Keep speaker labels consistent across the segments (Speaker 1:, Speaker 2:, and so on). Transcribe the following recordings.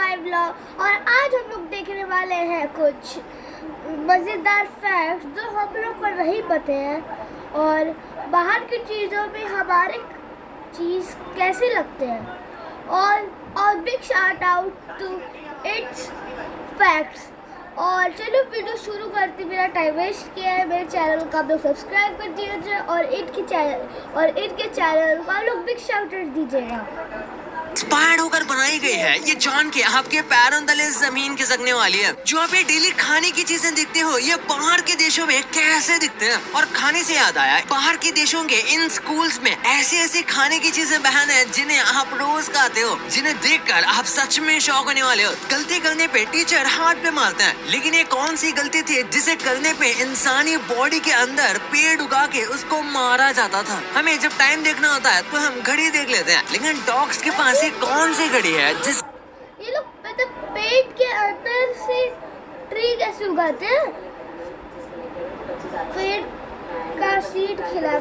Speaker 1: My vlog. और आज हम लोग देखने वाले हैं कुछ मज़ेदार फैक्ट्स जो हम लोग को नहीं पते हैं और बाहर की चीज़ों में हमारे चीज़ कैसे लगते हैं। और big shout out to it's facts. और चलो वीडियो शुरू करते, मेरा टाइम वेस्ट किया है। मेरे चैनल को आप लोग सब्सक्राइब कर दीजिए और इनके चैनल को आप लोग बिग शाउट आउट दीजिएगा।
Speaker 2: इंस्पायर्ड होकर बनाई गई है, ये जान के आपके पैरों तले जमीन खिसकने वाली है। जो आप ये डेली खाने की चीजें दिखते हो, ये बाहर के देशों में कैसे दिखते हैं। और खाने से याद आया, बाहर के देशों के इन स्कूल्स में ऐसी ऐसी खाने की चीजें बहन है जिन्हें आप रोज खाते हो, जिन्हें देखकर आप सच में शौक होने वाले हो। गलती करने पे टीचर हाथ पे मारते हैं, लेकिन ये कौन सी गलती थी जिसे करने पे इंसानी बॉडी के अंदर पेड़ उगा के उसको मारा जाता था। हमें जब टाइम देखना होता है तो हम घड़ी देख लेते हैं, लेकिन डॉग्स के पास एक कौन सी घड़ी है जिस
Speaker 1: ये लोग मतलब पेट के अंदर से ट्री कैसे उगाते हैं? पेट का सीड खिला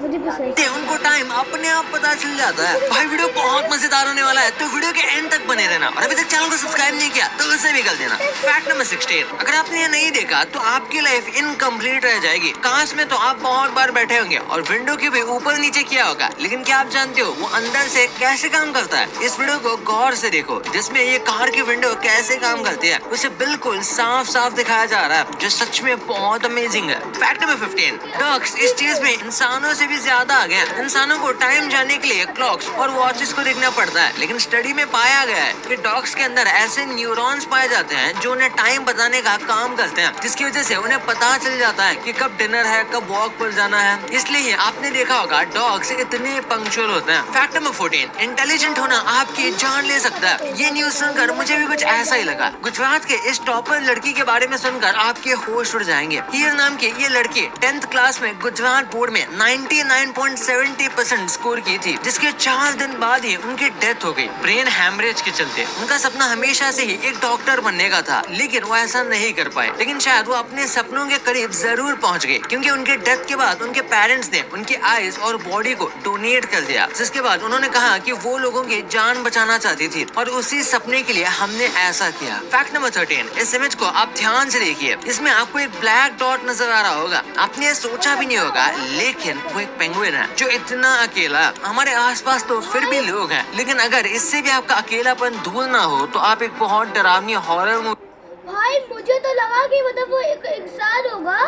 Speaker 1: मुझे भी सही।
Speaker 2: उनको टाइम अपने आप पता चल जाता है। भाई वीडियो बहुत मजेदार होने वाला है, तो वीडियो के एंड तक बने रहना। और अभी तक चैनल को सब्सक्राइब नहीं किया तो उसे भी कर देना। फैक्ट नंबर 16, अगर आपने ये नहीं देखा तो आपकी लाइफ इनकम्प्लीट रह जाएगी। काश में तो आप बहुत बार बैठे होंगे और विंडो के भी ऊपर नीचे किया होगा, लेकिन क्या आप जानते हो वो अंदर से कैसे काम करता है? इस वीडियो को गौर से देखो, जिसमें ये कार की विंडो कैसे काम करती है उसे बिल्कुल साफ साफ दिखाया जा रहा है, जो सच में बहुत अमेजिंग है। फैक्ट नंबर 15, डॉग्स इस चीज में इंसानों से भी ज्यादा आ गए हैं। इंसानों को टाइम जानने के लिए क्लॉक्स और वॉचेस को देखना पड़ता है, लेकिन स्टडी में पाया गया है कि डॉग्स के अंदर ऐसे न्यूरॉन्स पाए जाते हैं जो उन्हें टाइम बताने का काम करते हैं, जिसकी वजह से उन्हें पता चल जाता है कि कब डिनर है, कब वॉक पर जाना है। इसलिए आपने देखा होगा डॉग्स इतने पंक्चुअल होते हैं। फैक्ट नंबर 14, इंटेलिजेंट होना आपकी जान ले सकता है। ये न्यूज सुनकर मुझे भी कुछ ऐसा ही लगा। गुजरात के इस टॉपर लड़की के बारे में सुनकर आपके होश उड़ जाएंगे। हीर नाम की ये लड़की 10th क्लास में गुजरात बोर्ड में 99.70% स्कोर की थी, जिसके 4 दिन बाद ही उनकी डेथ हो गई ब्रेन हैमरेज के चलते। उनका सपना हमेशा से ही एक डॉक्टर बनने का था, लेकिन वो ऐसा नहीं कर पाए। लेकिन शायद वो अपने सपनों के करीब जरूर पहुंच गए, क्योंकि उनके डेथ के बाद उनके पेरेंट्स ने उनकी आईज और बॉडी को डोनेट कर दिया, जिसके बाद उन्होंने कहा कि वो लोगों की जान बचाना चाहती थी और उसी सपने के लिए हमने ऐसा किया। फैक्ट नंबर 13, इस इमेज को आप ध्यान से देखिए। इसमें आपको एक ब्लैक डॉट नजर आ रहा होगा। आपने सोचा भी नहीं होगा, लेकिन वो एक पेंगुइन है जो इतना अकेला। हमारे आसपास तो फिर भी लोग हैं, लेकिन अगर इससे भी आपका अकेलापन दूर ना हो तो आप एक बहुत डरावनी हॉरर मूवी।
Speaker 1: भाई मुझे तो लगा कि मतलब वो एक इंसान होगा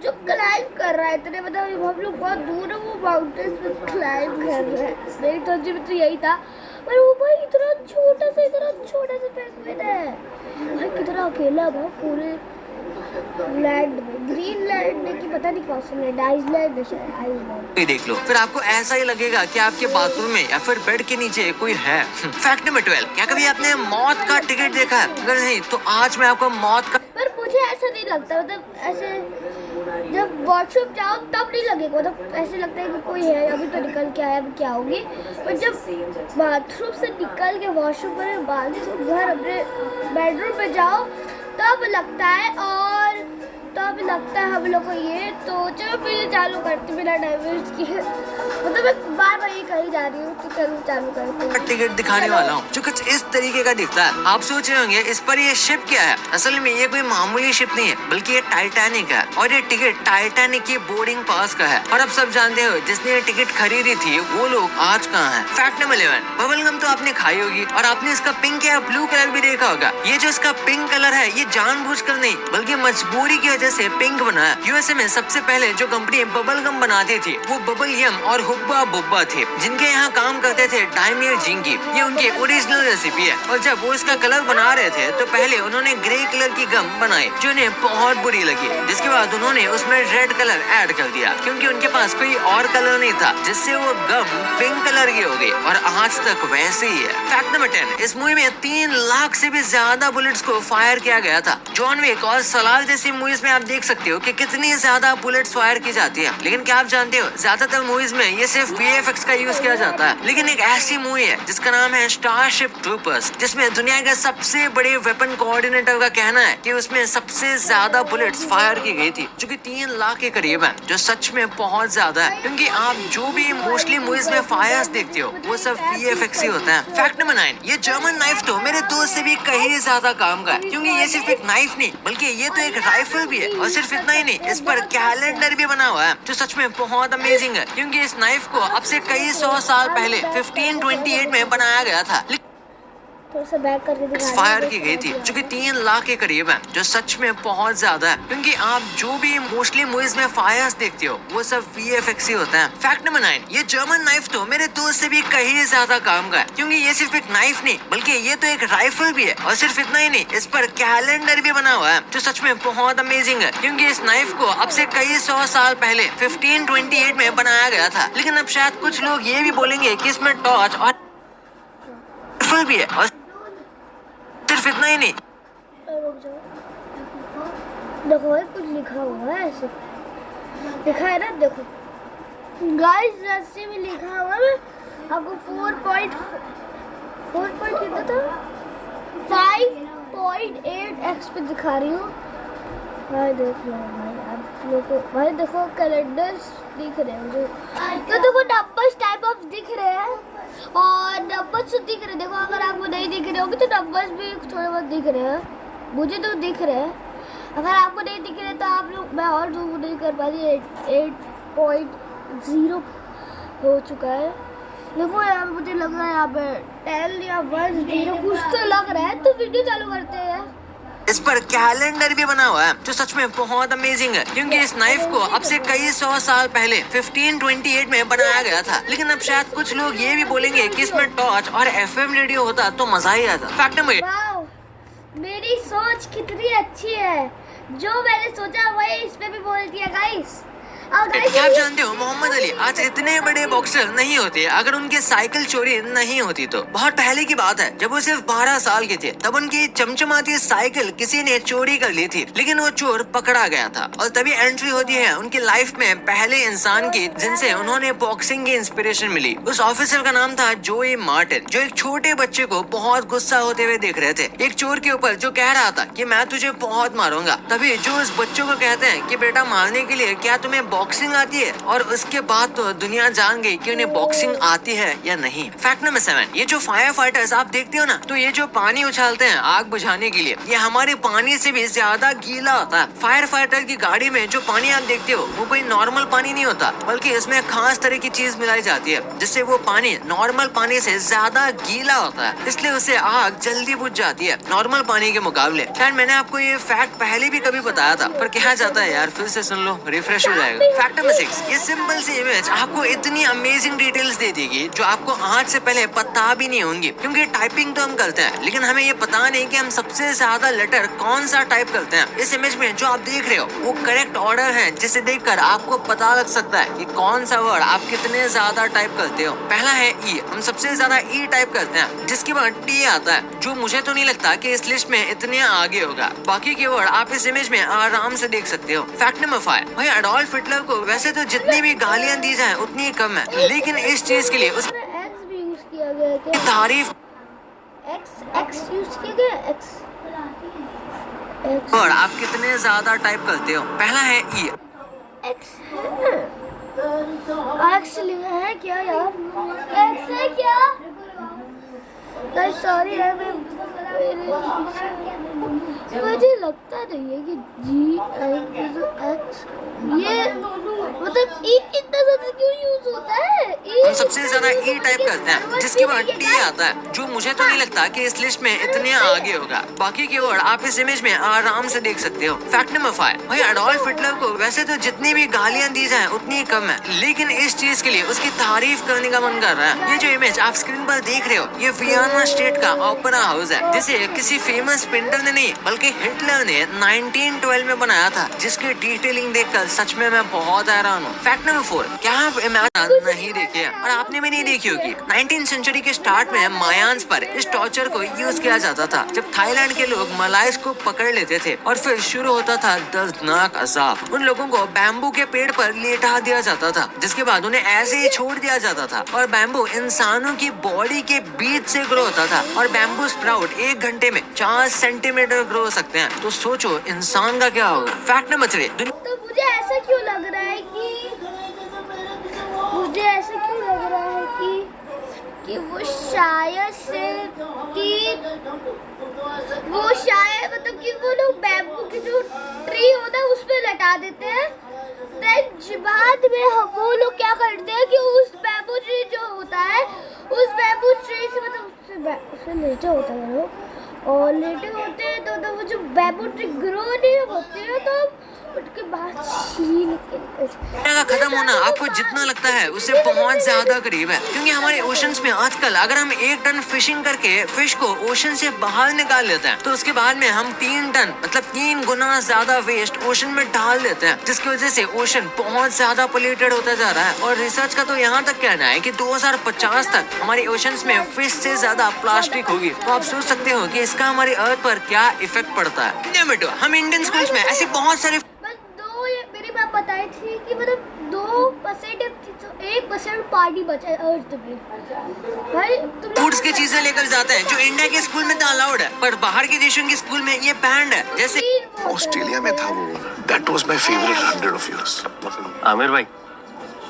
Speaker 1: जो क्लाइंब कर रहा है। इतने मतलब हम लोग बहुत दूर है, वो माउंटेन्स पे क्लाइंब कर रहा है। मेरी तर्जीह में तो यही था, पर वो भाई इतना छोटा सा पेंगुइन है। भाई कितना अकेला है वो पूरे लैंड में, ग्रीन लैंड में कि पता नहीं कौन सा लैंड, आइसलैंड है शायद, आइसलैंड।
Speaker 2: देख लो, फिर आपको ऐसा ही लगेगा कि आपके बाथरूम में या फिर बेड के नीचे कोई है। फैक्ट नंबर 12, क्या कभी आपने मौत का टिकट देखा है? अगर नहीं तो आज मैं आपको मौत का।
Speaker 1: पर मुझे ऐसा नहीं लगता, मतलब ऐसे जब वॉशरूम जाओ तब नहीं लगेगा, मतलब ऐसे लगता है कि कोई है, अभी तो निकल के आया, अभी क्या होगी। पर जब बाथरूम से निकल के वॉशरूम पर बाद घर अपने बेडरूम में जाओ तब लगता है। और तब लगता है हम लोग को ये। तो चलो फिर चालू करते बिना टाइम वेस्ट किए, मतलब मैं बार बार ये कही जा रही हूँ, तो चलो चालू करते हैं।
Speaker 2: टिकट दिखाने वाला हूँ जो कुछ इस तरीके का दिखता है। आप सोच रहे होंगे इस पर ये शिप क्या है? असल में ये कोई मामूली शिप नहीं है, बल्कि ये टाइटैनिक है। और ये टिकट टाइटैनिक की बोर्डिंग पास का है। और अब सब जानते हो जिसने ये टिकट खरीदी थी वो लोग आज कहाँ है। फैक्ट नंबर 11, बबल गम तो आपने खाई होगी और आपने इसका पिंक या ब्लू कलर भी देखा होगा। ये जो इसका पिंक कलर है, ये जानबूझकर नहीं बल्कि मजबूरी की वजह से पिंक बना है। यूएसए में सबसे पहले जो कंपनी बबल गम बनाती थी वो बबल यम और हुब्बा बुब्बा थे, जिनके यहाँ काम करते थे डायमियर जिंगी। ये उनकी ओरिजिनल रेसिपी है। और जब वो इसका कलर बना रहे थे तो पहले उन्होंने ग्रे कलर की गम बनाई जो उन्हें बहुत बुरी लगी, जिसके बाद उन्होंने उसमें रेड कलर ऐड कर दिया, क्योंकि उनके पास कोई और कलर नहीं था, जिससे वो गम पिंक कलर की हो गई और आज तक वैसे ही है। फैक्ट नंबर 10, इस मूवी में 3 लाख से भी ज्यादा बुलेट्स को फायर किया गया था। जॉन विक और सलार जैसी मूवीज में आप देख सकते हो कि कितनी ज्यादा बुलेट्स फायर की जाती है, लेकिन क्या आप जानते हो ज्यादातर मूवीज में में ये सिर्फ VFX का यूज किया जाता है, लेकिन एक ऐसी मूवी है जिसका नाम है स्टारशिप ट्रूपर्स, जिसमें दुनिया के सबसे बड़े वेपन कोऑर्डिनेटर का कहना है कि उसमें सबसे ज्यादा बुलेट्स फायर की गई थी, जो कि 3 लाख के करीब है, जो सच में बहुत ज्यादा है, क्योंकि आप जो भी मोस्टली मूवीज में फायर्स देखते हो वो सब VFX ही होता है। फैक्ट नंबर 9, ये जर्मन नाइफ तो मेरे दोस्त से भी कहीं ज्यादा काम का है, क्योंकि ये सिर्फ एक नाइफ नहीं बल्कि ये तो एक राइफल भी है, और सिर्फ इतना ही नहीं, इस पर कैलेंडर भी बना हुआ है, जो सच में बहुत अमेजिंग है, क्योंकि इस नाइफ को अब से कई 100 साल पहले 1528 में बनाया गया था,
Speaker 1: थोड़ा सा बैक करके दिखा
Speaker 2: फायर की गई थी, जो कि 3 लाख के करीब है, जो सच में बहुत ज्यादा है, क्योंकि आप जो भी मोस्टली मूवीज में फायर्स देखते हो वो सब VFX ही होता है। फैक्ट नंबर 9, ये जर्मन नाइफ तो मेरे दोस्त से भी कहीं ज्यादा काम का है, क्योंकि ये सिर्फ एक नाइफ नहीं बल्कि ये तो एक राइफल भी है, और सिर्फ इतना ही नहीं, इस पर कैलेंडर भी बना हुआ है, जो सच में बहुत अमेजिंग है, क्योंकि इस नाइफ को अब से कई 100 साल पहले 1528 में बनाया गया था, लेकिन अब शायद कुछ लोग ये भी बोलेंगे कि इसमें टॉर्च और राइफल भी है, और सिर्फ इतना ही नहीं।
Speaker 1: रुक जाओ, देखो भाई कुछ लिखा हुआ है, ऐसे लिखा है ना, देखो गाइस रस्सी में लिखा हुआ है, आपको 4 पॉइंट कितना था, 5.8x पे दिखा रही हूँ भाई, देख लो भाई आप लोग को, भाई देखो कैलेंडर्स दिख रहे हैं मुझे, तो देखो नंबर्स टाइप ऑफ दिख रहे हैं, और नंबर्स तो दिख रहे हैं, देखो अगर आपको नहीं दिख रहे होंगे तो नंबर्स भी थोड़े बहुत दिख रहे हैं, मुझे तो दिख रहे हैं, अगर आपको नहीं दिख रहे तो आप लोग, मैं और जूम नहीं कर पा रही, 8.0 हो चुका है, देखो यहाँ पे मुझे लग रहा है यहाँ पे 10 या 10 कुछ तो लग रहा है, तो वीडियो चालू करते हैं।
Speaker 2: इस पर कैलेंडर भी बना हुआ है, जो सच में बहुत अमेजिंग है, क्योंकि इस नाइफ को अब से कई 100 साल पहले 1528 में बनाया गया था, लेकिन अब शायद कुछ लोग ये भी बोलेंगे कि इसमें टॉर्च और FM रेडियो होता तो मजा ही आता। फैक्ट नंबर 8,
Speaker 1: वाओ, मेरी सोच कितनी अच्छी है, जो मैंने सोचा वही इस पे भी बोल दिया गाइस।
Speaker 2: क्या आप जानते हो मोहम्मद अली आज इतने बड़े बॉक्सर नहीं होते अगर उनकी साइकिल चोरी नहीं होती तो। बहुत पहले की बात है, जब वो सिर्फ 12 साल के थे, तब उनकी चमचमाती साइकिल किसी ने चोरी कर ली थी, लेकिन वो चोर पकड़ा गया था, और तभी एंट्री होती है उनकी लाइफ में पहले इंसान की जिनसे उन्होंने बॉक्सिंग की इंस्पिरेशन मिली। उस ऑफिसर का नाम था जोई मार्टिन, जो एक छोटे बच्चे को बहुत गुस्सा होते हुए देख रहे थे, एक चोर के ऊपर, जो कह रहा था कि मैं तुझे बहुत मारूंगा। तभी जो उस बच्चों को कहते हैं कि बेटा मारने के लिए क्या तुम्हें बॉक्सिंग आती है, और उसके बाद तो दुनिया जान गई कि उन्हें बॉक्सिंग आती है या नहीं। फैक्ट नंबर 7, ये जो फायर फाइटर्स आप देखते हो ना, तो ये जो पानी उछालते हैं आग बुझाने के लिए, ये हमारे पानी से भी ज्यादा गीला होता है। फायर फाइटर की गाड़ी में जो पानी आप देखते हो वो कोई नॉर्मल पानी नहीं होता, बल्कि इसमें खास तरह की चीज मिलाई जाती है, जिससे वो पानी नॉर्मल पानी से ज्यादा गीला होता है, इसलिए उससे आग जल्दी बुझ जाती है नॉर्मल पानी के मुकाबले। शायद मैंने आपको ये फैक्ट पहले भी कभी बताया था, पर कहा जाता है यार, फिर से सुन लो, रिफ्रेश हो जाएगा। फैक्ट नंबर 6, ये सिंपल सी इमेज आपको इतनी अमेजिंग डिटेल्स दे देगी जो आपको आज से पहले पता भी नहीं होंगी, क्योंकि टाइपिंग तो हम करते हैं, लेकिन हमें ये पता नहीं कि हम सबसे ज्यादा लेटर कौन सा टाइप करते हैं। इस इमेज में जो आप देख रहे हो वो करेक्ट ऑर्डर है, जिसे देखकर आपको पता लग सकता है कि कौन सा वर्ड आप कितने ज्यादा टाइप करते हो। पहला है ई, हम सबसे ज्यादा ई टाइप करते हैं, जिसके बाद टी आता है, जो मुझे तो नहीं लगता कि इस लिस्ट में इतने आगे होगा। बाकी के वर्ड आप इस इमेज में आराम से देख सकते हो। फैक्ट नंबर 5, भाई एडोल्फ हिटलर को वैसे तो जितनी भी गालियां दी जाए उतनी ही कम है, लेकिन इस चीज के लिए उसकी
Speaker 1: एक्स भी यूज किया गया है क्या?
Speaker 2: तारीफ
Speaker 1: एक्स यूज किया गया, एक्स
Speaker 2: वर्ड आप कितने ज्यादा टाइप करते हो। पहला है ई,
Speaker 1: एक्स लिखा है क्या यार, एक्स है क्या गाइस, सॉरी है, मुझे लगता नहीं है कि जी एक्स, ये मतलब ई कितना ज्यादा क्यों यूज होता है?
Speaker 2: हम सबसे ज्यादा ई टाइप करते हैं, जिसके बाद टी आता है, जो मुझे तो नहीं लगता कि इस लिस्ट में इतने आगे होगा। बाकी के वर्ड आप इस इमेज में आराम से देख सकते हो। फैक्ट नंबर 5, भाई एडोल्फ हिटलर को वैसे तो जितनी भी गालियां दी जाए उतनी ही कम है, लेकिन इस चीज के लिए उसकी तारीफ करने का मन कर रहा है। ये जो इमेज आप स्क्रीन पर देख रहे हो, ये वियना स्टेट का ओपेरा हाउस है, जिसे किसी फेमस पेंटर ने नहीं बल्कि हिटलर ने 1912 में बनाया था, जिसकी डिटेलिंग देखकर सच में मैं बहुत हैरान हूँ। फैक्ट नंबर 4, क्या आप इमेजिन नहीं देखी है और आपने भी नहीं देखी होगी। 19th सेंचुरी के स्टार्ट में मायान्स पर इस टॉर्चर को यूज किया जाता था, जब थाईलैंड के लोग मलाइस को पकड़ लेते थे और फिर शुरू होता था दर्दनाक अजाब। उन लोगों को बैम्बू के पेड़ पर लेटा दिया जाता था, जिसके बाद उन्हें ऐसे ही छोड़ दिया जाता था और बैम्बू इंसानों की बॉडी के बीच से ग्रो होता था और बैम्बू स्प्राउट 1 घंटे में 4 सेंटीमीटर ग्रो हो सकते हैं। तो सोचो इंसान का क्या होगा। फैक्ट नंबर 3,
Speaker 1: तो मुझे ऐसा क्यों लग रहा है कि वो शायद से मतलब कि वो लोग बैम्बू की जो ट्री होता है उस पे लटा देते हैं। देन बाद में वो लोग क्या करते हैं कि उस बैम्बू ट्री जो होता है उस बैम्बू ट्री से मतलब उसमें लेटे होता है लोग और लेटे होते हैं तो वो जो बैम्बू ट्री ग्रो नहीं होते हैं तो उसके बाद छील
Speaker 2: का खत्म होना आपको जितना लगता है उससे बहुत ज्यादा करीब है, क्योंकि हमारे ओशंस में आजकल अगर हम 1 टन फिशिंग करके फिश को ओशन से बाहर निकाल लेते हैं तो उसके बाद में हम 3 टन मतलब 3 गुना ज्यादा वेस्ट ओशन में डाल देते हैं, जिसकी वजह से ओशन बहुत ज्यादा पोल्यूटेड होता जा रहा है। और रिसर्च का तो यहाँ तक कहना है कि 2050 तक हमारे ओशंस में फिश से ज्यादा प्लास्टिक होगी। तो आप सोच सकते हो कि इसका हमारे अर्थ पर क्या इफेक्ट पड़ता है। हम इंडियन स्कूल्स में ऐसे बहुत सारे
Speaker 1: मेरी बात बताई थी कि मतलब 2% 1% पार्टी बचा है अर्थ में। भाई
Speaker 2: फूड्स की चीजें लेकर जाते हैं जो इंडिया के स्कूल में तो अलाउड है, पर बाहर के देशों के स्कूल में ये बैंड है। जैसे
Speaker 3: ऑस्ट्रेलिया में था वो, that was my favourite 100 of years.
Speaker 4: Aamir भाई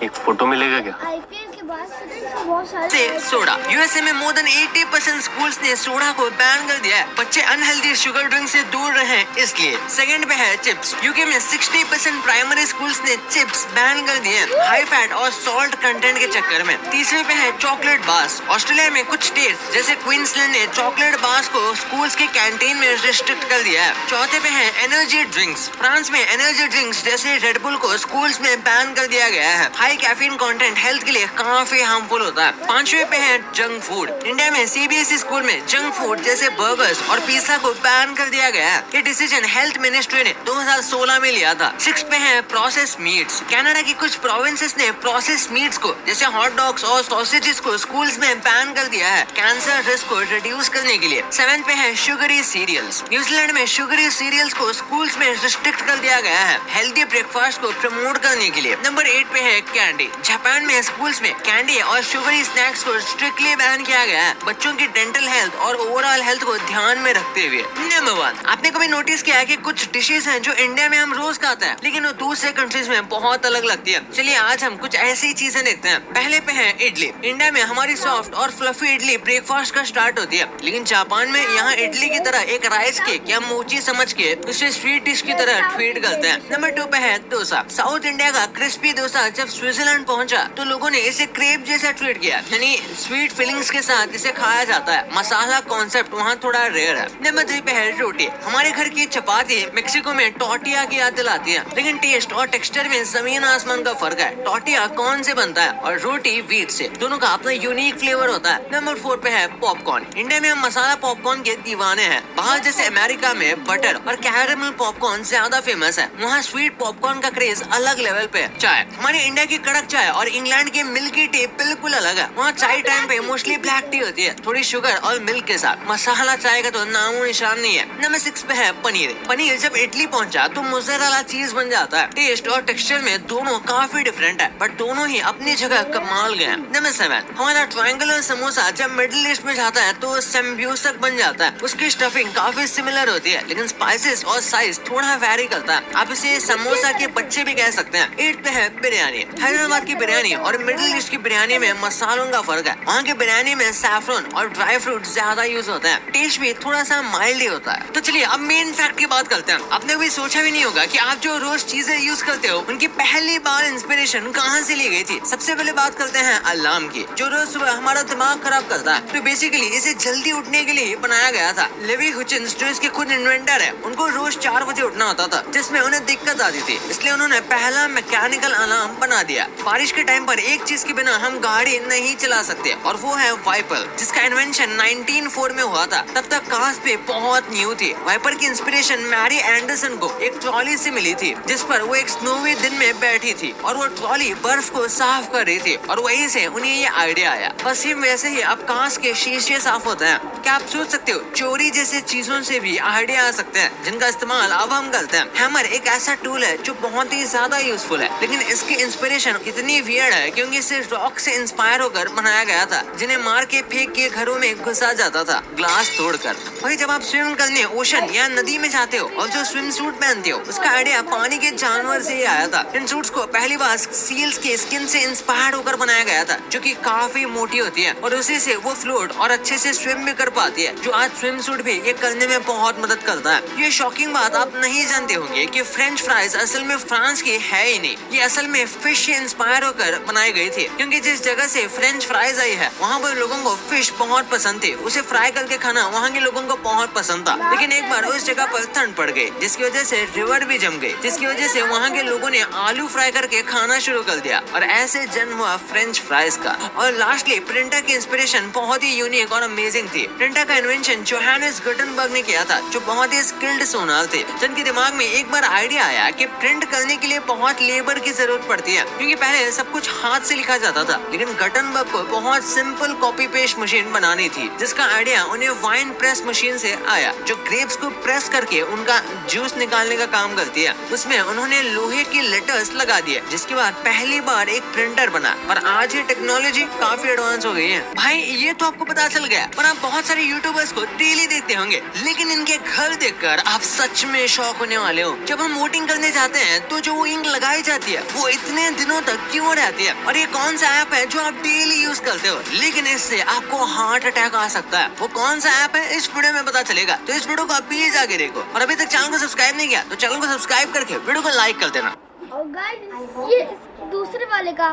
Speaker 4: एक फोटो मिलेगा क्या?
Speaker 1: आईपीएल के बाद से बहुत सारे
Speaker 2: सोडा। यूएसए में मोर देन 80% स्कूल्स ने सोडा को बैन कर दिया है। बच्चे अनहेल्दी शुगर ड्रिंक से दूर रहे इसलिए। सेकंड पे है चिप्स। यूके में 60% प्राइमरी स्कूल्स ने चिप्स बैन कर दिए हैं हाई फैट और सॉल्ट कंटेंट के चक्कर में। तीसरे पे है चॉकलेट बार्स। ऑस्ट्रेलिया में कुछ स्टेट्स जैसे क्वींसलैंड ने चॉकलेट बार्स को स्कूल्स के कैंटीन में रिस्ट्रिक्ट कर दिया है। चौथे पे है एनर्जी ड्रिंक्स। फ्रांस में एनर्जी ड्रिंक्स जैसे रेड बुल को स्कूल्स में बैन कर दिया गया है। हाई कैफीन कंटेंट हेल्थ के लिए काफी हार्मफुल होता है। पांचवे पे है जंक फूड। इंडिया में सीबीएसई स्कूल में जंक फूड जैसे बर्गर्स और पिज्जा को बैन कर दिया गया है। ये डिसीजन हेल्थ मिनिस्ट्री ने 2016 में लिया था। 6 पे है प्रोसेस मीट्स। कनाडा की कुछ प्रोविंसेस ने प्रोसेस मीट्स को जैसे हॉट डॉग्स और सॉसेजेस को स्कूल्स में बैन कर दिया है कैंसर रिस्क को रिड्यूस करने के लिए। 7 पे है शुगरी सीरियल्स। न्यूजीलैंड में शुगरी सीरियल्स को स्कूल्स में रिस्ट्रिक्ट कर दिया गया है हेल्दी ब्रेकफास्ट को प्रमोट करने के लिए। नंबर 8 पे है कैंडी। जापान में स्कूल्स में कैंडी और शुगरी स्नैक्स को स्ट्रिक्टली बैन किया गया है बच्चों की डेंटल हेल्थ और ओवरऑल हेल्थ को ध्यान में रखते हुए। नंबर 1, आपने कभी नोटिस किया है कि कुछ डिशेस हैं जो इंडिया में हम रोज खाते हैं लेकिन वो दूसरे कंट्रीज में बहुत अलग लगती है। चलिए आज हम कुछ ऐसी चीजें देखते हैं। पहले पे है इडली। इंडिया में हमारी सॉफ्ट और फ्लफी इडली ब्रेकफास्ट का स्टार्ट होती है, लेकिन जापान में यहाँ इडली की तरह एक राइस केक या मोची समझ के उसे स्वीट डिश की तरह ट्रीट करते हैं। नंबर 2 पे है डोसा। साउथ इंडिया का क्रिस्पी डोसा जब स्विट्जरलैंड पहुंचा तो लोगों ने इसे क्रेप जैसा ट्रीट किया, यानी स्वीट फीलिंग्स के साथ इसे खाया जाता है। मसाला कॉन्सेप्ट वहाँ थोड़ा रेयर है। नंबर 3 पे है रोटी। हमारे घर की चपाती मेक्सिको में टॉर्टिया की याद दिलाती है, लेकिन टेस्ट और टेक्सचर में जमीन आसमान का फर्क है। टॉर्टिया कॉर्न से बनता है और रोटी व्हीट से। दोनों का अपना यूनिक फ्लेवर होता है। नंबर 4 पे है पॉपकॉर्न। इंडिया में हम मसाला पॉपकॉर्न के दीवाने हैं। बाहर जैसे अमेरिका में बटर और कैरेमल पॉपकॉर्न ज्यादा फेमस है, वहाँ स्वीट पॉपकॉर्न का क्रेज अलग लेवल पे है। चाय। हमारे इंडिया की कड़क चाय और इंग्लैंड की मिल्की टी बिल्कुल अलग है। वहाँ चाय टाइम पे मोस्टली ब्लैक टी होती है, थोड़ी शुगर और मिल्क के साथ। मसाला चाय का तो नामो निशान नहीं है। नंबर 6 पे है पनीर। पनीर जब इटली पहुंचा तो मोज़रेला चीज बन जाता है। टेस्ट और टेक्सचर में दोनों काफी डिफरेंट है, बट दोनों ही अपनी जगह कमाल गए हैं। नंबर 7, हमारा ट्रायंगुलर समोसा जब मिडिल ईस्ट में जाता है तो सेम्ब्यूसक बन जाता है। उसकी स्टफिंग काफी सिमिलर होती है, लेकिन स्पाइसेस और साइज थोड़ा वेरी करता है। आप इसे समोसा के बच्चे भी कह सकते हैं। 8 पे है बिरयानी। हैदराबाद की बिरयानी और मिडिल ईस्ट की बिरयानी में मसालों का फर्क है। वहाँ की बिरयानी में सैफरन और ड्राई फ्रूट ज्यादा यूज होता है। टेस्ट भी थोड़ा सा माइल्ड ही होता है। तो चलिए अब मेन फैक्ट की बात करते हैं। आपने कभी सोचा भी नहीं होगा कि आप जो रोज चीजें यूज करते हो उनकी पहली बार इंस्पिरेशन कहाँ से ली गई थी। सबसे पहले बात करते हैं अलार्म की, जो रोज सुबह हमारा दिमाग खराब करता है। तो बेसिकली इसे जल्दी उठने के लिए बनाया गया था। लेवी हुचिन्स जो इसके खुद इन्वेंटर है, उनको रोज 4 बजे उठना होता था, जिसमें उन्हें दिक्कत आती थी, इसलिए उन्होंने पहला मैकेनिकल अलार्म बना दिया। बारिश के टाइम पर एक चीज के बिना हम गाड़ी भी नहीं चला सकते, और वो है वाइपर, जिसका इन्वेंशन 1904 में हुआ था। तब तक कार्स पे बहुत न्यू थी। वाइपर की इंस्पिरेशन मैरी एंडरसन को एक ट्रॉली से मिली थी, जिस पर वो एक स्नोवी दिन में बैठी थी और वो ट्रॉली बर्फ को साफ कर रही थी, और वहीं से उन्हें ये आइडिया आया। बस ही वैसे ही अब कार्स के शीशे साफ होते हैं। क्या आप सोच सकते हो, चोरी जैसे चीजों से भी आइडिया आ सकते हैं, जिनका इस्तेमाल अब हम करते हैं। हैमर एक ऐसा टूल है जो बहुत ही ज्यादा यूजफुल है, लेकिन इसकी इंस्पिरेशन इतनी वियर्ड है क्योंकि इसे रॉक से इंस्पायर होकर बनाया गया था, जिन्हें मार के फेंक के घरों में घुसा जाता था, ग्लास तोड़कर। वही जब आप स्विम करने ओशन या नदी में जाते हो और जो स्विम सूट पहनते हो, उसका आइडिया पानी के जानवर से ही आया था। इन सूट्स को पहली बार सील्स के स्किन से इंस्पायर होकर बनाया गया था, जो कि काफी मोटी होती है और उसी से वो फ्लोट और अच्छे से स्विम भी कर पाती है, जो आज स्विम सूट भी ये करने में बहुत मदद करता है। ये शॉकिंग बात आप नहीं जानते होंगे कि फ्रेंच फ्राइज असल में फ्रांस की है ही नहीं, ये असल में फिश से इंस्पायर होकर बनाई गई थी, क्योंकि जिस जगह से फ्रेंच फ्राइज आई है वहाँ पर लोगों को फिश बहुत पसंद थी। उसे फ्राई करके खाना वहाँ के लोगों को बहुत पसंद था, लेकिन एक बार उस जगह पर ठंड पड़ गई, जिसकी वजह से रिवर भी जम गई, जिसकी वजह से वहाँ के लोगों ने आलू फ्राई करके खाना शुरू कर दिया, और ऐसे जन्म हुआ फ्रेंच फ्राइज का। और लास्टली प्रिंटर की इंस्पिरेशन बहुत ही यूनिक और अमेजिंग थी। प्रिंटर का इन्वेंशन जोहानेस गुटेनबर्ग ने किया था, जो बहुत ही स्किल्ड सोनार थे, जिनके दिमाग में एक बार आइडिया आया कि प्रिंट करने के लिए बहुत लेबर की जरूरत पड़ती है, क्योंकि पहले सब कुछ हाथ से लिखा जाता था। लेकिन गुटेनबर्ग को बहुत सिंपल कॉपी पेस्ट मशीन बनानी थी, जिसका आइडिया उन्हें वाइन प्रेस मशीन से आया, जो ग्रेप्स को प्रेस करके उनका जूस निकालने का काम करती है। उसमें उन्होंने लोहे की लेटर्स लगा दिए, जिसके बाद पहली बार एक प्रिंटर बना। और आज ये टेक्नोलॉजी काफी एडवांस हो गई है। भाई ये तो आपको पता चल गया, पर आप बहुत सारे यूट्यूबर्स को डेली देखते होंगे, लेकिन इनके घर देखकर आप सच में शॉक होने वाले हो। जब हम वोटिंग करने जाते हैं तो जो वो इंक लगाई जाती है वो इतने दिनों तक क्यों रहती है, और ये कौन सा ऐप है जो आप डेली यूज करते हो, लेकिन इससे आपको हार्ट अटैक आ सकता है। वो कौन सा ऐप है इस वीडियो में पता चलेगा, तो इस वीडियो को आप प्लीज आगे देखो, और अभी तक चैनल को सब्सक्राइब नहीं किया तो चैनल को सब्सक्राइब करके वीडियो को लाइक कर देना।
Speaker 1: और गाइस ये दूसरे वाले का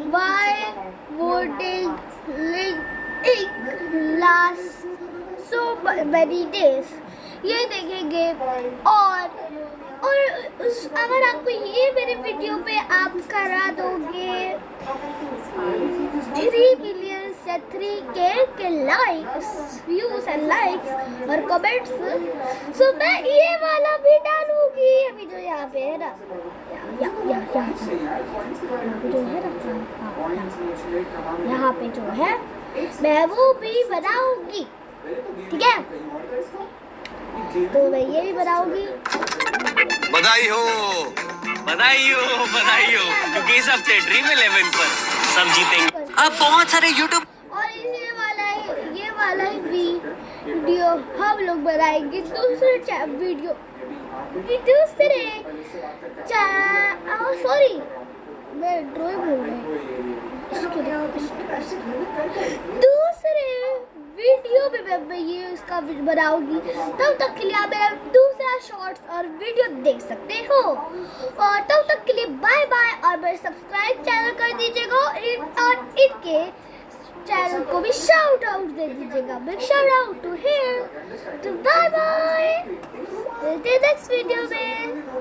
Speaker 1: why voting last so many days ये देखेंगे। और अगर आपको ये मेरे वीडियो पे आप करा दोगे 3 मिलियन से 3K के लाइक्स, व्यूज एंड लाइक्स और कमेंट्स, तो मैं ये वाला भी डालूंगी। अभी जो यहाँ पे है ना, यहाँ पे जो है मैं वो भी बनाऊंगी, ठीक है? तो मैं ये भी बनाऊंगी।
Speaker 3: बधाई हो।
Speaker 4: बधाई हो, क्योंकि इस हफ्ते ड्रीम 11 पर सब जीतेंगे।
Speaker 2: अब बहुत सारे यूट्यूब
Speaker 1: और ये वाला ही वीडियो हम लोग बनाएंगे दूसरे वीडियो सॉरी मैं ड्राइंग बोल रही हूँ। दूसरे वीडियो में मैं ये इसका बनाऊंगी। तब तक के लिए आप मेरा दूसरा शॉर्ट्स और वीडियो देख सकते हो, और तब तक के लिए बाय बाय। और मेरे सब्सक्राइब चैनल कर दीजिएगा और इनके चैनल को भी शाउट आउट दे दीजिएगा। Big shout out to him. तो बाय बाय, मिलते हैं नेक्स्ट वीडियो में।